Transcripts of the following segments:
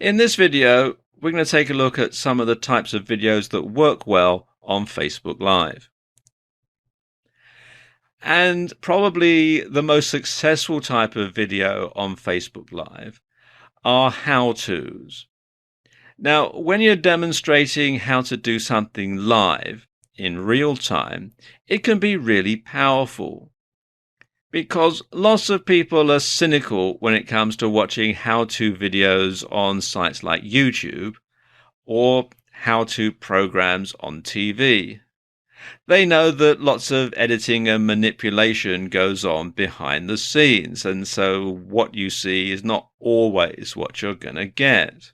In this video, we're going to take a look at some of the types of videos that work well on Facebook Live. And probably the most successful type of video on Facebook Live are how-tos. Now, when you're demonstrating how to do something live in real time, it can be really powerful, because lots of people are cynical when it comes to watching how-to videos on sites like YouTube or how-to programs on TV. They know that lots of editing and manipulation goes on behind the scenes, and so what you see is not always what you're going to get.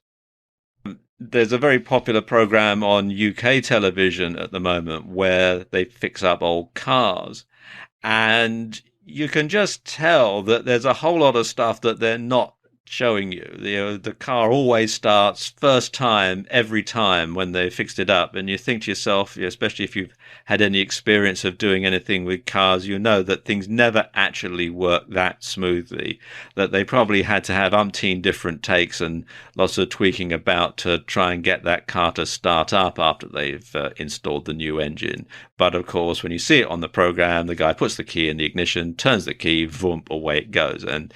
There's a very popular program on UK television at the moment where they fix up old cars, and you can just tell that there's a whole lot of stuff that they're not showing you. The car always starts first time every time when they fixed it up, and you think to yourself, especially if you've had any experience of doing anything with cars, you know that things never actually work that smoothly, that they probably had to have umpteen different takes and lots of tweaking about to try and get that car to start up after they've installed the new engine. But of course, when you see it on the program, the guy puts the key in the ignition, turns the key, boom, away it goes. And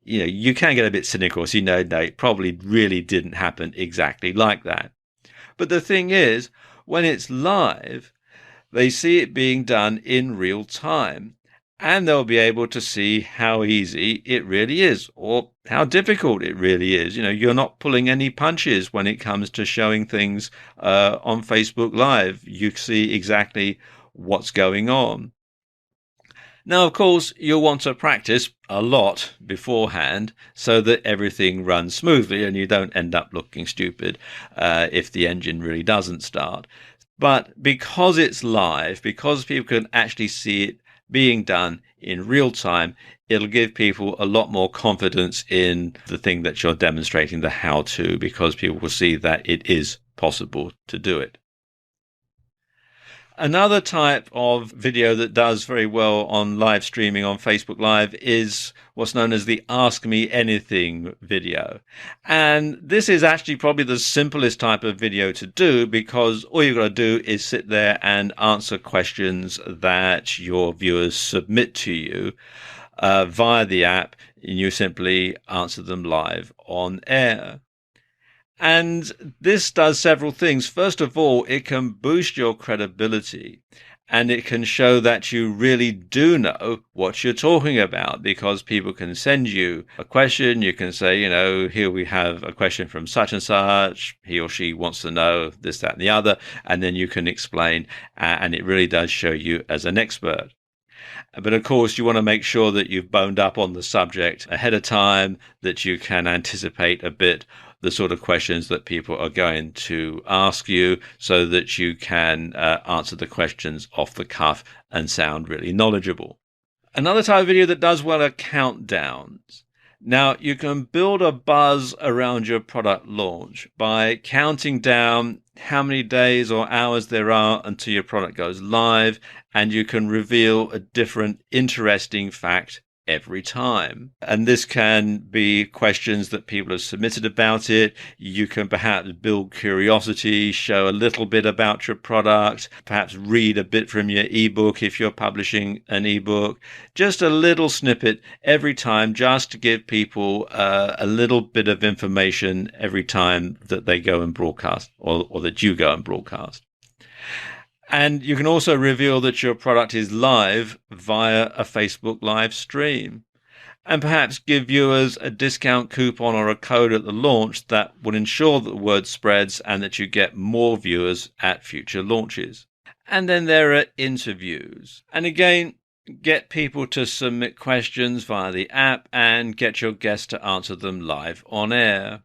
you can get a bit cynical, so no, it probably really didn't happen exactly like that. But the thing is, when it's live, they see it being done in real time, and they'll be able to see how easy it really is, or how difficult it really is. You're not pulling any punches when it comes to showing things on Facebook Live. You see exactly what's going on. Now, of course, you'll want to practice a lot beforehand so that everything runs smoothly and you don't end up looking stupid if the engine really doesn't start. But because it's live, because people can actually see it being done in real time, it'll give people a lot more confidence in the thing that you're demonstrating, the how-to, because people will see that it is possible to do it. Another type of video that does very well on live streaming on Facebook Live is what's known as the Ask Me Anything video. And this is actually probably the simplest type of video to do, because all you've got to do is sit there and answer questions that your viewers submit to you via the app, and you simply answer them live on air. And this does several things. First of all, it can boost your credibility, and it can show that you really do know what you're talking about, because people can send you a question. You can say, here we have a question from such and such. He or she wants to know this, that, and the other. And then you can explain, and it really does show you as an expert. But of course, you want to make sure that you've boned up on the subject ahead of time, that you can anticipate a bit the sort of questions that people are going to ask you, so that you can answer the questions off the cuff and sound really knowledgeable. Another type of video that does well are countdowns. Now, you can build a buzz around your product launch by counting down how many days or hours there are until your product goes live, and you can reveal a different interesting fact every time. And this can be questions that people have submitted about it. You can perhaps build curiosity, show a little bit about your product, perhaps read a bit from your ebook if you're publishing an ebook. Just a little snippet every time, just to give people a little bit of information every time that they go and broadcast, or that you go and broadcast. And you can also reveal that your product is live via a Facebook live stream, and perhaps give viewers a discount coupon or a code at the launch that will ensure that the word spreads and that you get more viewers at future launches. And then there are interviews. And again, get people to submit questions via the app and get your guests to answer them live on air.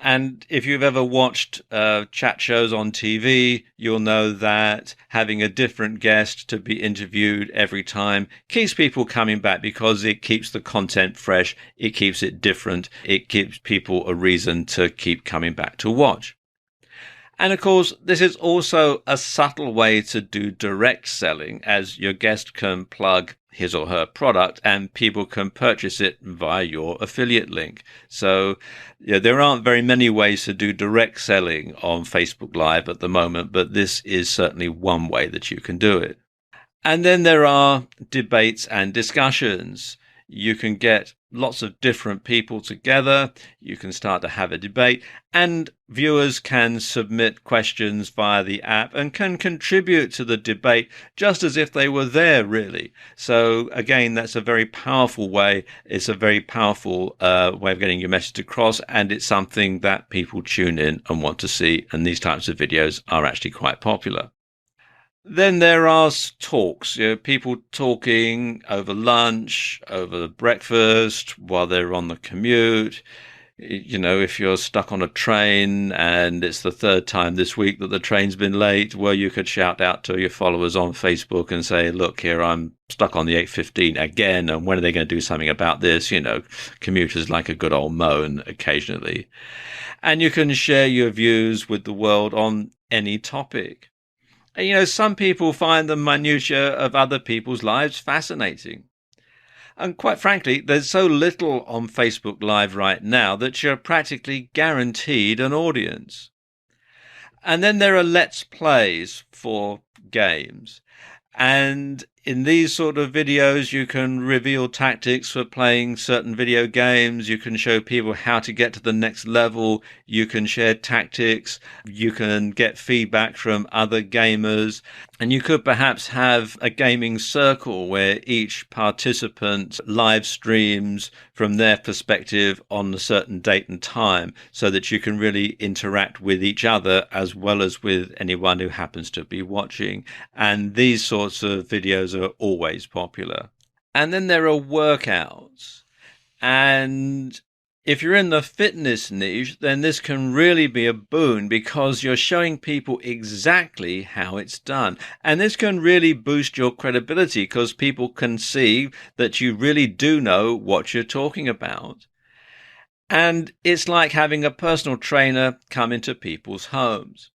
And if you've ever watched chat shows on TV, you'll know that having a different guest to be interviewed every time keeps people coming back, because it keeps the content fresh, it keeps it different, it gives people a reason to keep coming back to watch. And of course, this is also a subtle way to do direct selling, as your guest can plug his or her product, and people can purchase it via your affiliate link. So there aren't very many ways to do direct selling on Facebook Live at the moment, but this is certainly one way that you can do it. And then there are debates and discussions. You can get lots of different people together. You can start to have a debate, and viewers can submit questions via the app and can contribute to the debate just as if they were there, really. So again, that's a very powerful way. It's a very powerful way of getting your message across, and it's something that people tune in and want to see. And these types of videos are actually quite popular. Then there are talks, people talking over lunch, over breakfast, while they're on the commute. If you're stuck on a train and it's the third time this week that the train's been late, well, you could shout out to your followers on Facebook and say, look, here, I'm stuck on the 8:15 again, and when are they going to do something about this? Commuters like a good old moan occasionally. And you can share your views with the world on any topic. Some people find the minutiae of other people's lives fascinating. And quite frankly, there's so little on Facebook Live right now that you're practically guaranteed an audience. And then there are Let's Plays for games. And in these sort of videos, you can reveal tactics for playing certain video games. You can show people how to get to the next level. You can share tactics. You can get feedback from other gamers. And you could perhaps have a gaming circle where each participant live streams from their perspective on a certain date and time, so that you can really interact with each other as well as with anyone who happens to be watching. And these sorts of videos are always popular. And then there are workouts. And if you're in the fitness niche, then this can really be a boon, because you're showing people exactly how it's done. And this can really boost your credibility, because people can see that you really do know what you're talking about. And it's like having a personal trainer come into people's homes.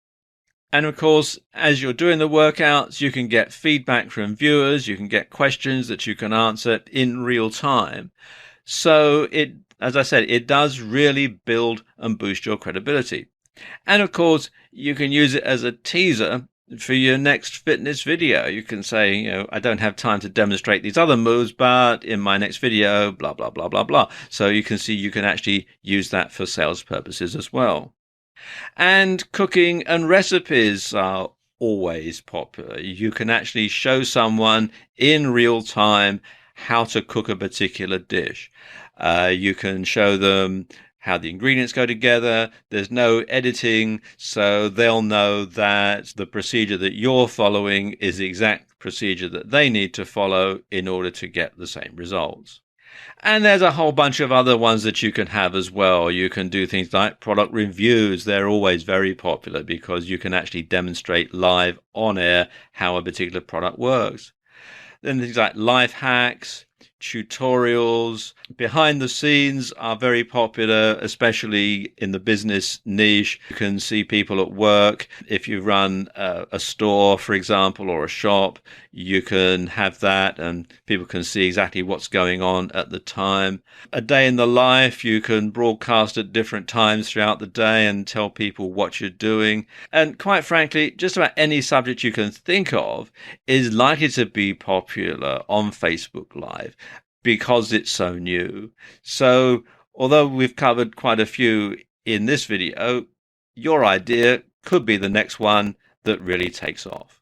And of course, as you're doing the workouts, you can get feedback from viewers. You can get questions that you can answer in real time. So as I said, it does really build and boost your credibility. And of course, you can use it as a teaser for your next fitness video. You can say, I don't have time to demonstrate these other moves, but in my next video, blah, blah, blah, blah, blah. So you can see you can actually use that for sales purposes as well. And cooking and recipes are always popular. You can actually show someone in real time how to cook a particular dish. You can show them how the ingredients go together. There's no editing, so they'll know that the procedure that you're following is the exact procedure that they need to follow in order to get the same results. And there's a whole bunch of other ones that you can have as well. You can do things like product reviews. They're always very popular because you can actually demonstrate live on air how a particular product works. Then things like life hacks, tutorials, behind the scenes are very popular, especially in the business niche. You can see people at work. If you run a store, for example, or a shop, you can have that and people can see exactly what's going on at the time. A day in the life, you can broadcast at different times throughout the day and tell people what you're doing. And quite frankly, just about any subject you can think of is likely to be popular on Facebook Live, because it's so new. So although we've covered quite a few in this video, your idea could be the next one that really takes off.